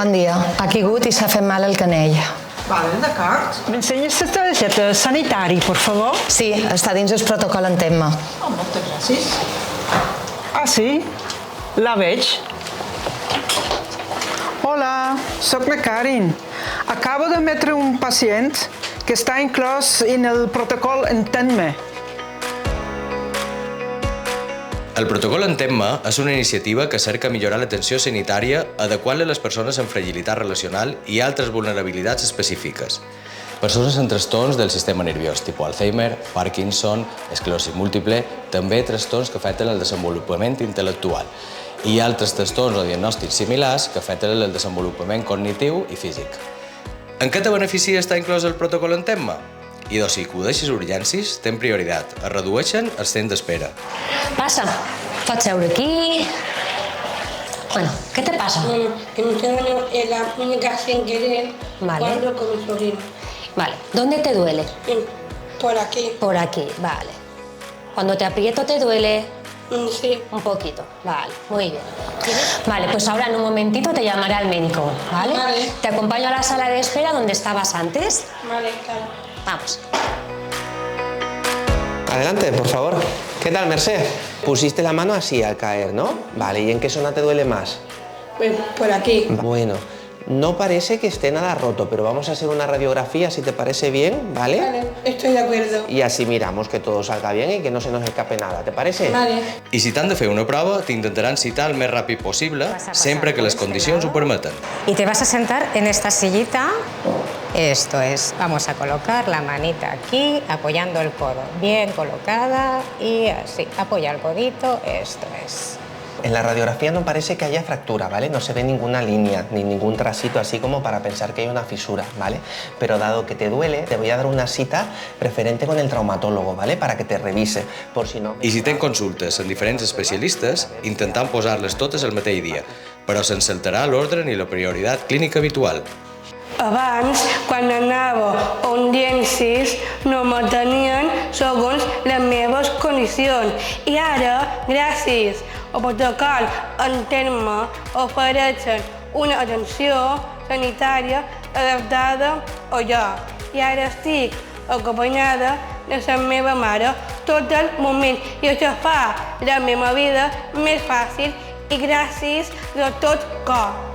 Bon dia. Ha caigut i s'ha fet mal el canell. Vale, d'acord. M'ensenyes la targeta sanitari, per favor? Sí, està dins el protocol en tema. Oh, moltes gràcies. Ah, sí? La veig. Hola, soc la Karin. Acabo d'admetre un pacient que està inclòs en el protocol Entén-me. El protocol Entén-me és una iniciativa que cerca millorar l'atenció sanitària adequant-la a les persones amb fragilitat relacional i altres vulnerabilitats específiques. Persones amb trastorns del sistema nerviós, tipus Alzheimer, Parkinson, esclerosi múltiple, també trastorns que afecten el desenvolupament intel·lectual i altres trastorns o diagnòstics similars que afecten el desenvolupament cognitiu i físic. En què te beneficia estar inclòs el protocol Entén-me? I si acudeixes a urgències, ten prioritat. Es redueixen els temps d'espera. Passa. Pots seure aquí. Bueno, ¿qué te pasa? Que me duele en la muñeca sin querer. Vale. Cuando con mi sobrino. Vale. ¿Dónde te duele? Por aquí. Por aquí, vale. Cuando te aprieto te duele Sí. un poquito. Vale, muy bien. Vale, pues ahora en un momentito te llamaré al médico, ¿vale? Vale. Te acompaño a la sala de espera donde estabas antes. Vale, claro. Vamos. Adelante, por favor. ¿Qué tal, Merced? Pusiste la mano así al caer, ¿no? Vale, ¿y en qué zona te duele más? Pues por aquí. Bueno, no parece que esté nada roto, pero vamos a hacer una radiografía, si te parece bien, ¿vale? Vale, estoy de acuerdo. Y así miramos que todo salga bien y que no se nos escape nada, ¿te parece? Vale. I si t'han de fer una prova, t'intentaran citar el més ràpid possible, sempre que les condicions ho permeten. Y te vas a sentar en esta sillita. Esto es. Vamos a colocar la manita aquí, apoyando el codo. Bien colocada y así. Apoya el codito. Esto es. En la radiografía no parece que haya fractura, ¿vale? No se ve ninguna línea ni ningún tracito así como para pensar que hay una fisura, ¿vale? Pero dado que te duele, te voy a dar una cita preferente con el traumatólogo, ¿vale? Para que te revise, por si no... I si tens consultes amb diferents especialistes, intentant posar-les totes el mateix dia, però sense alterar l'ordre ni la prioritat clínica habitual. Abans, quan anava a urgències, no m'atenien segons les meves condicions. I ara, gràcies al protocol Entén-me, ofereixen una atenció sanitària adaptada a jo. I ara estic acompanyada de la meva mare tot el moment. I això fa la meva vida més fàcil i gràcies de tot cor.